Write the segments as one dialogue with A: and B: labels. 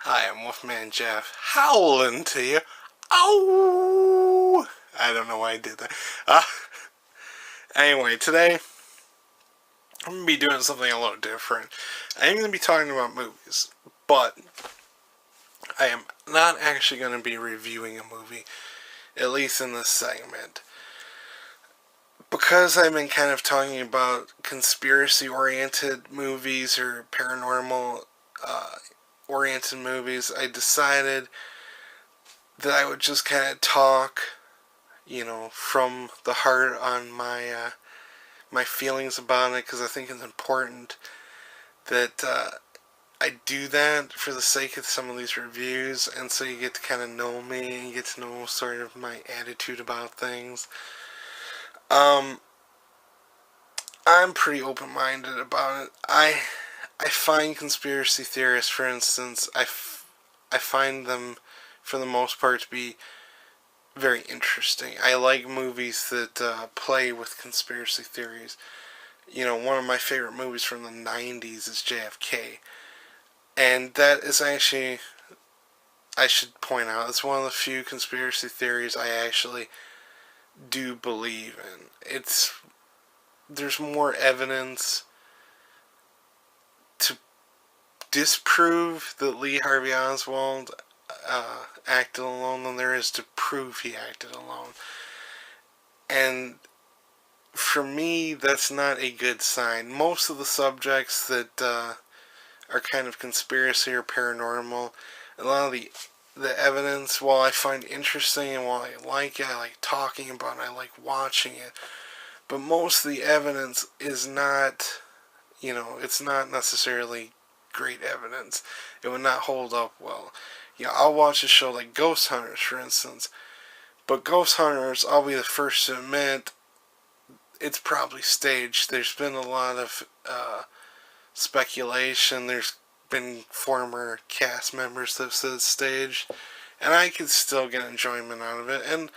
A: Hi, I'm Wolfman Jeff, howling to you. Oh! I don't know why I did that. Anyway, today I'm going to be doing something a little different. I am going to be talking about movies, but I am not actually going to be reviewing a movie, at least in this segment. Because I've been kind of talking about conspiracy-oriented movies or paranormal-oriented movies, I decided that I would just kind of talk, from the heart on my feelings about it, because I think it's important that I do that for the sake of some of these reviews, and so you get to kind of know me and get to know sort of my attitude about things. I'm pretty open-minded about it. I find conspiracy theorists, for instance, I find them, for the most part, to be very interesting. I like movies that play with conspiracy theories. One of my favorite movies from the 90s is JFK. And that is actually, I should point out, it's one of the few conspiracy theories I actually do believe in. There's more evidence to disprove that Lee Harvey Oswald acted alone than there is to prove he acted alone. And for me, that's not a good sign. Most of the subjects that are kind of conspiracy or paranormal, a lot of the evidence, while I find interesting and while I like it, I like talking about it, I like watching it, but most of the evidence is not, it's not necessarily great evidence. It would not hold up well. I'll watch a show like Ghost Hunters, for instance, but Ghost Hunters, I'll be the first to admit, it's probably staged. There's been a lot of speculation. There's been former cast members that have said it's staged, and I could still get enjoyment out of it. And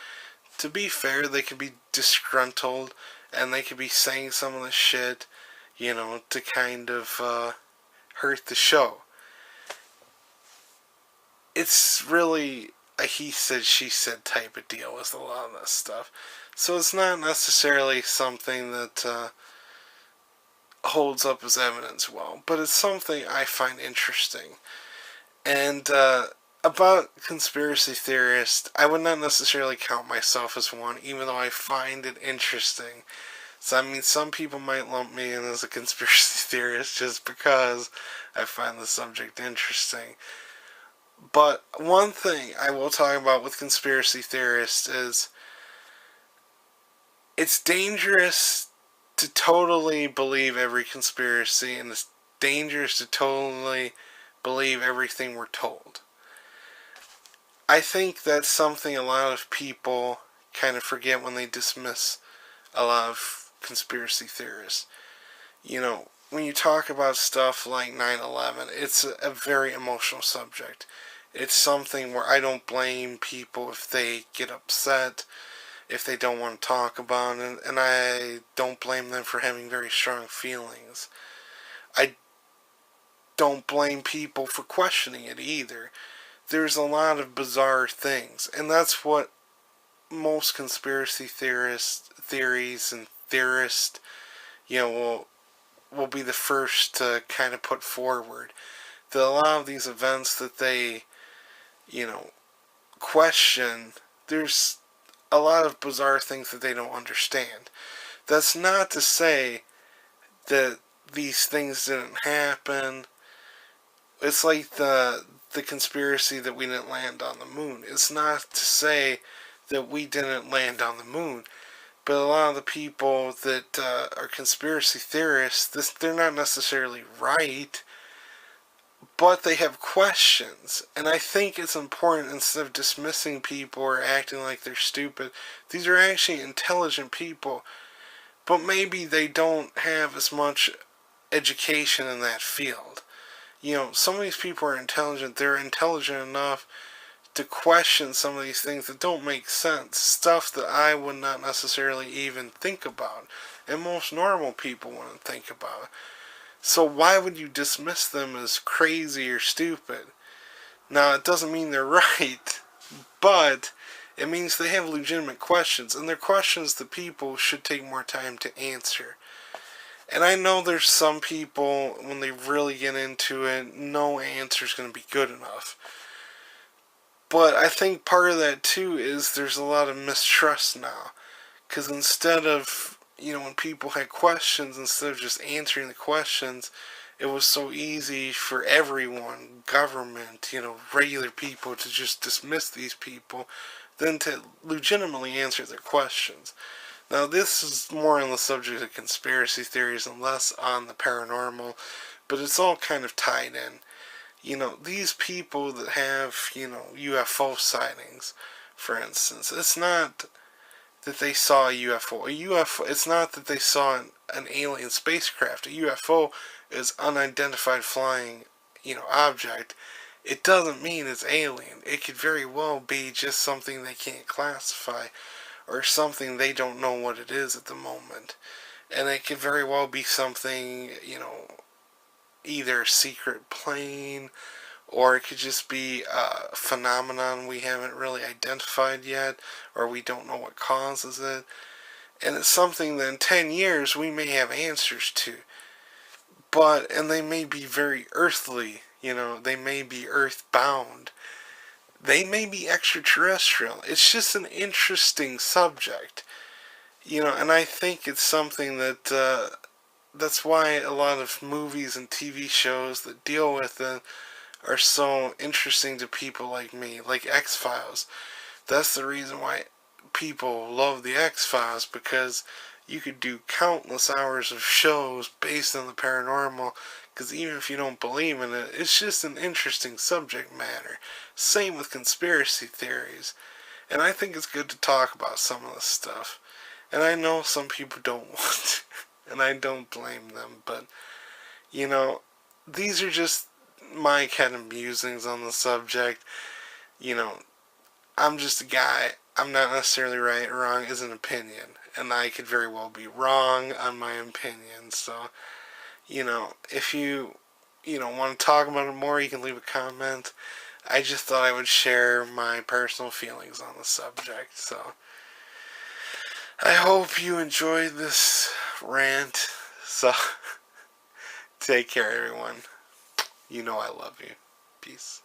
A: to be fair, they could be disgruntled, and they could be saying some of the shit, to kind of hurt the show. It's really a he said, she said type of deal with a lot of this stuff. So it's not necessarily something that holds up as evidence well, but it's something I find interesting. And about conspiracy theorists, I would not necessarily count myself as one, even though I find it interesting. So, I mean, some people might lump me in as a conspiracy theorist just because I find the subject interesting. But one thing I will talk about with conspiracy theorists is it's dangerous to totally believe every conspiracy, and it's dangerous to totally believe everything we're told. I think that's something a lot of people kind of forget when they dismiss a lot of conspiracy theorists. When you talk about stuff like 9/11, it's a very emotional subject. It's something where I don't blame people if they get upset, if they don't want to talk about it, and I don't blame them for having very strong feelings. I don't blame people for questioning it either. There's a lot of bizarre things, and that's what most conspiracy theories and theorists, will be the first to kind of put forward. That a lot of these events that they, question, there's a lot of bizarre things that they don't understand. That's not to say that these things didn't happen. It's like the conspiracy that we didn't land on the moon. It's not to say that we didn't land on the moon, but a lot of the people that are conspiracy theorists, they're not necessarily right, but they have questions. And I think it's important, instead of dismissing people or acting like they're stupid, these are actually intelligent people, but maybe they don't have as much education in that field. Some of these people are intelligent. They're intelligent enough to question some of these things that don't make sense. Stuff that I would not necessarily even think about, and most normal people wouldn't think about. So why would you dismiss them as crazy or stupid? Now, it doesn't mean they're right, but it means they have legitimate questions, and they're questions that people should take more time to answer. And I know there's some people, when they really get into it, no answer is going to be good enough. But I think part of that, too, is there's a lot of mistrust now. Because instead of, when people had questions, instead of just answering the questions, it was so easy for everyone, government, regular people, to just dismiss these people than to legitimately answer their questions. Now, this is more on the subject of conspiracy theories and less on the paranormal, but it's all kind of tied in. These people that have, UFO sightings, for instance, it's not that they saw a UFO. A UFO, it's not that they saw an alien spacecraft. A UFO is unidentified flying, object. It doesn't mean it's alien. It could very well be just something they can't classify, or something they don't know what it is at the moment. And it could very well be something, either a secret plane, or it could just be a phenomenon we haven't really identified yet, or we don't know what causes it. And it's something that in 10 years we may have answers to. And they may be very earthly, they may be earthbound. They may be extraterrestrial. It's just an interesting subject. And I think it's something that, that's why a lot of movies and TV shows that deal with it are so interesting to people like me, like X-Files. That's the reason why people love the X-Files, because you could do countless hours of shows based on the paranormal, because even if you don't believe in it, it's just an interesting subject matter. Same with conspiracy theories. And I think it's good to talk about some of this stuff. And I know some people don't want to, and I don't blame them, but, these are just my kind of musings on the subject. I'm just a guy. I'm not necessarily right or wrong as an opinion, and I could very well be wrong on my opinion. So, if you, want to talk about it more, you can leave a comment. I just thought I would share my personal feelings on the subject. So, I hope you enjoyed this rant. So, take care, everyone. I love you. Peace.